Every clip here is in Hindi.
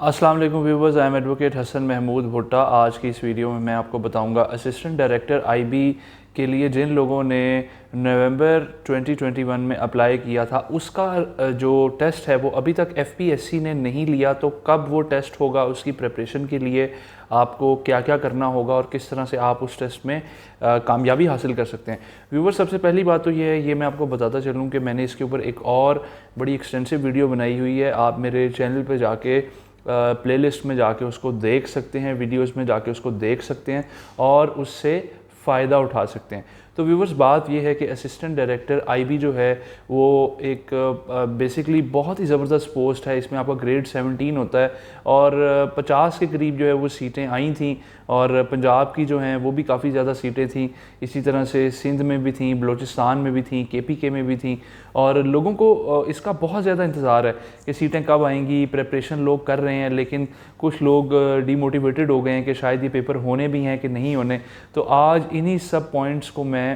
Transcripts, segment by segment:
अस्सलाम वालेकुम viewers, I am advocate Hasan Mahmood Bhutta. आज की इस वीडियो में मैं आपको बताऊंगा असिस्टेंट डायरेक्टर आईबी के लिए जिन लोगों ने नवंबर 2021 में अप्लाई किया था उसका जो टेस्ट है वो अभी तक एफपीएससी ने नहीं लिया। तो कब वो टेस्ट होगा, उसकी प्रिपरेशन के लिए आपको क्या क्या करना होगा और किस तरह से आप उस टेस्ट में कामयाबी हासिल कर सकते हैं। व्यूवर, सबसे पहली बात तो ये है, ये मैं आपको बताता चलूँ कि मैंने इसके ऊपर एक और बड़ी एक्सटेंसिव वीडियो बनाई हुई है। आप मेरे चैनल पे जाके प्लेलिस्ट में जाके उसको देख सकते हैं, वीडियोस में जाके उसको देख सकते हैं और उससे फ़ायदा उठा सकते हैं। तो व्यूवर्स, बात ये है कि असिस्टेंट डायरेक्टर आईबी जो है वो एक बेसिकली बहुत ही ज़बरदस्त पोस्ट है। इसमें आपका ग्रेड 17 होता है और 50 के करीब जो है वो सीटें आई थी और पंजाब की जो हैं वो भी काफ़ी ज़्यादा सीटें थी। इसी तरह से सिंध में भी थी, बलूचिस्तान में भी थी, केपीके में भी थी और लोगों को इसका बहुत ज़्यादा इंतज़ार है कि सीटें कब आएंगी। प्रिपरेशन लोग कर रहे हैं लेकिन कुछ लोग डीमोटिवेटेड हो गए हैं कि शायद ये पेपर होने भी हैं कि नहीं होने। तो आज इन्हीं सब पॉइंट्स को मैं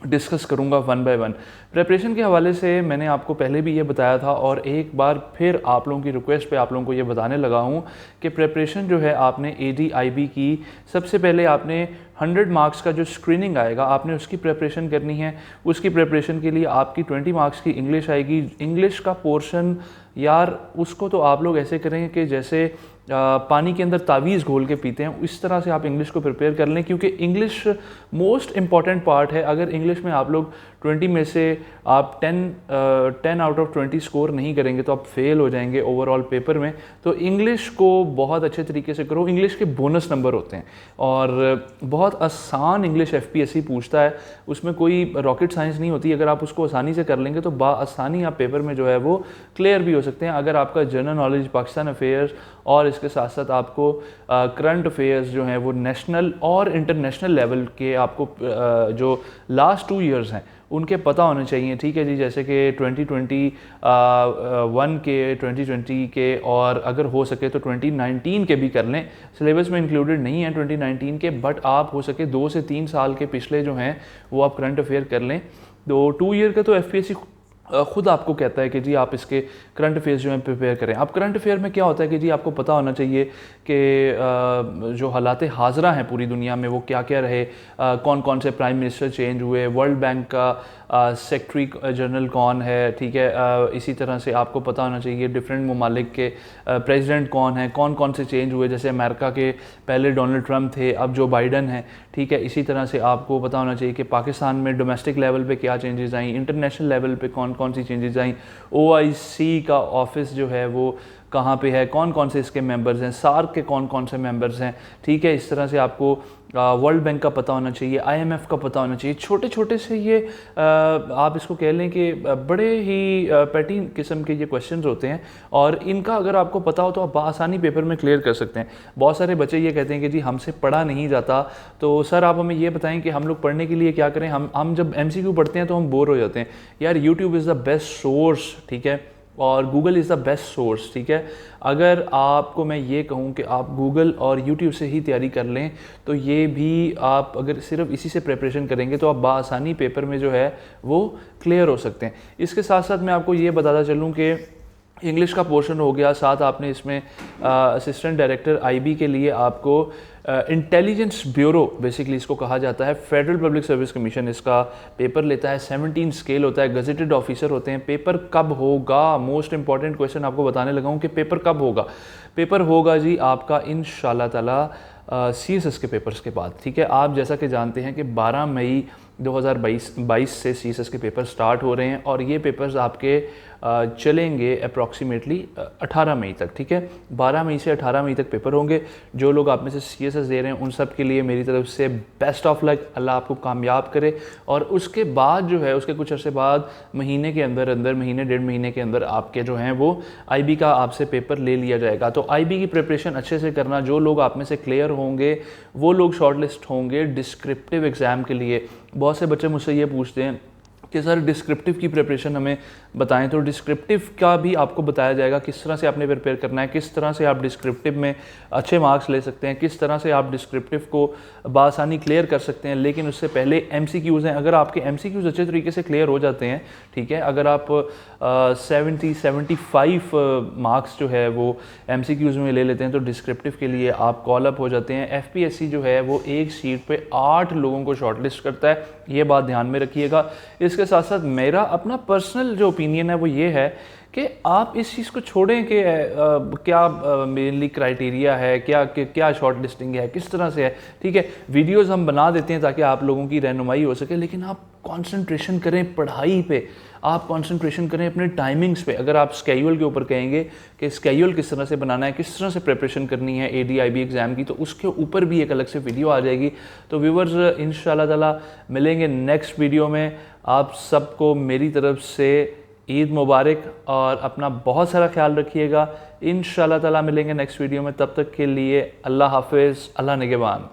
डिस्कस करूंगा वन बाय वन। प्रिपरेशन के हवाले से मैंने आपको पहले भी ये बताया था और एक बार फिर आप लोगों की रिक्वेस्ट पे आप लोगों को ये बताने लगा हूँ कि प्रिपरेशन जो है आपने एडीआईबी की सबसे पहले आपने 100 मार्क्स का जो स्क्रीनिंग आएगा आपने उसकी प्रिपरेशन करनी है। उसकी प्रिपरेशन के लिए आपकी 20 मार्क्स की इंग्लिश आएगी। इंग्लिश का पोर्शन यार उसको तो आप लोग ऐसे करेंगे कि जैसे पानी के अंदर तावीज़ घोल के पीते हैं, इस तरह से आप इंग्लिश को प्रिपेयर कर लें क्योंकि इंग्लिश मोस्ट इम्पॉर्टेंट पार्ट है। अगर इंग्लिश में आप लोग 20 में से आप 10 आउट ऑफ 20 स्कोर नहीं करेंगे तो आप फेल हो जाएंगे ओवरऑल पेपर में। तो इंग्लिश को बहुत अच्छे तरीके से करो। इंग्लिश के बोनस नंबर होते हैं और बहुत आसान इंग्लिश एफपीएससी पूछता है, उसमें कोई रॉकेट साइंस नहीं होती। अगर आप उसको आसानी से कर लेंगे तो आसानी आप पेपर में जो है वो क्लियर भी हो सकते हैं। अगर आपका जनरल नॉलेज, पाकिस्तान अफेयर्स और इसके साथ साथ आपको करंट अफेयर्स जो हैं वो नेशनल और इंटरनेशनल लेवल के आपको जो लास्ट 2 ईयर्स हैं उनके पता होने चाहिए, ठीक है जी। जैसे कि 2021 के, 2020 के और अगर हो सके तो 2019 के भी कर लें। सिलेबस में इंक्लूडेड नहीं है 2019 के, बट आप हो सके 2 से 3 साल के पिछले जो हैं वो आप करंट अफेयर कर लें। तो 2 ईयर का तो एफपीएससी खुद आपको कहता है कि जी आप इसके करंट अफेयर्स जो हैं प्रिपेयर करें। अब करंट अफेयर में क्या होता है कि जी आपको पता होना चाहिए कि जो हालात हाज़रा हैं पूरी दुनिया में वो क्या क्या रहे, कौन कौन से प्राइम मिनिस्टर चेंज हुए, वर्ल्ड बैंक का सेक्रेटरी जनरल कौन है, ठीक है। इसी तरह से आपको पता होना चाहिए डिफरेंट ममालिक के प्रेसिडेंट कौन है, कौन कौन से चेंज हुए। जैसे अमेरिका के पहले डोनाल्ड ट्रंप थे, अब जो बाइडन है, ठीक है। इसी तरह से आपको पता होना चाहिए कि पाकिस्तान में डोमेस्टिक लेवल पे क्या चेंजेस आई, इंटरनेशनल लेवल पे कौन कौन सी चेंजेस आई, ओआईसी का ऑफिस जो है वो कहाँ पे है, कौन कौन से इसके मेंबर्स हैं, सार्क के कौन कौन से मेंबर्स हैं, ठीक है। इस तरह से आपको वर्ल्ड बैंक का पता होना चाहिए, आईएमएफ का पता होना चाहिए। छोटे छोटे से ये आप इसको कह लें कि बड़े ही पैटी किस्म के ये क्वेश्चंस होते हैं और इनका अगर आपको पता हो तो आप आसानी पेपर में क्लियर कर सकते हैं। बहुत सारे बच्चे ये कहते हैं कि जी हमसे पढ़ा नहीं जाता, तो सर आप हमें ये बताएं कि हम लोग पढ़ने के लिए क्या करें। हम जब एमसीक्यू पढ़ते हैं तो हम बोर हो जाते हैं। यार YouTube is the best source, ठीक है, और Google is the best source, ठीक है। अगर आपको मैं ये कहूँ कि आप गूगल और यूट्यूब से ही तैयारी कर लें तो ये भी आप अगर सिर्फ इसी से प्रिपरेशन करेंगे तो आप बासानी पेपर में जो है वो क्लियर हो सकते हैं। इसके साथ साथ मैं आपको ये बताता चलूँ कि इंग्लिश का पोर्शन हो गया, साथ आपने इसमें असिस्टेंट डायरेक्टर आईबी के लिए आपको इंटेलिजेंस ब्यूरो बेसिकली इसको कहा जाता है, फेडरल पब्लिक सर्विस कमीशन इसका पेपर लेता है। 17 स्केल होता है, गजेटेड ऑफिसर होते हैं। पेपर कब होगा, मोस्ट इंपॉर्टेंट क्वेश्चन आपको बताने लगा हूँ कि पेपर कब होगा। पेपर होगा जी आपका इंशाल्लाह ताला सीएसएस के पेपर्स के बाद, ठीक है। आप जैसा कि जानते हैं कि 12 मई 2022 से सीएसएस के पेपर स्टार्ट हो रहे हैं और ये पेपर्स आपके चलेंगे अप्रॉक्सीमेटली 18 मई तक, ठीक है। 12 मई से 18 मई तक पेपर होंगे। जो लोग आप में से सीएसएस दे रहे हैं उन सब के लिए मेरी तरफ से बेस्ट ऑफ लक, अल्लाह आपको कामयाब करे। और उसके बाद जो है उसके कुछ अर्से बाद महीने के अंदर महीने 1.5 महीने के अंदर आपके जो हैं वो आईबी का आपसे पेपर ले लिया जाएगा। तो आईबी की प्रिपरेशन अच्छे से करना। जो लोग आप में से क्लियर होंगे वो लोग शॉर्टलिस्ट होंगे डिस्क्रिप्टिव एग्ज़ाम के लिए। बहुत से बच्चे मुझसे ये पूछते हैं कि सर डिस्क्रिप्टिव की प्रिपरेशन हमें बताएं तो डिस्क्रिप्टिव का भी आपको बताया जाएगा, किस तरह से आपने प्रिपेयर करना है, किस तरह से आप डिस्क्रिप्टिव में अच्छे मार्क्स ले सकते हैं, किस तरह से आप डिस्क्रिप्टिव को बआसानी क्लियर कर सकते हैं। लेकिन उससे पहले MCQs हैं, अगर आपके MCQs अच्छे तरीके से क्लियर हो जाते हैं, ठीक है, अगर आप 75 मार्क्स जो है वो MCQs में ले लेते हैं तो डिस्क्रिप्टिव के लिए आप कॉल अप हो जाते हैं। FPSC जो है वो एक सीट पे 8 लोगों को शॉर्टलिस्ट करता है, ये बात ध्यान में रखिएगा। इसके साथ साथ मेरा अपना पर्सनल जो ओपिनियन है वो ये है कि आप इस चीज़ को छोड़ें कि क्या मेनली क्राइटेरिया है, क्या शॉर्ट लिस्टिंग है, किस तरह से है, ठीक है। वीडियोस हम बना देते हैं ताकि आप लोगों की रहनुमाई हो सके, लेकिन आप कंसंट्रेशन करें पढ़ाई पे, आप कंसंट्रेशन करें अपने टाइमिंग्स पे। अगर आप स्केड्यूल के ऊपर कहेंगे कि स्केड्यूल किस तरह से बनाना है, किस तरह से प्रिपरेशन करनी है AD/IB एग्ज़ाम की, तो उसके ऊपर भी एक अलग से वीडियो आ जाएगी। तो व्यूवर्स इंशाल्लाह ताला मिलेंगे नेक्स्ट वीडियो में। आप सबको मेरी तरफ से ईद मुबारक और अपना बहुत सारा ख्याल रखिएगा। इंशाल्लाह ताला मिलेंगे नेक्स्ट वीडियो में, तब तक के लिए अल्लाह हाफिज़, अल्लाह निगहबान।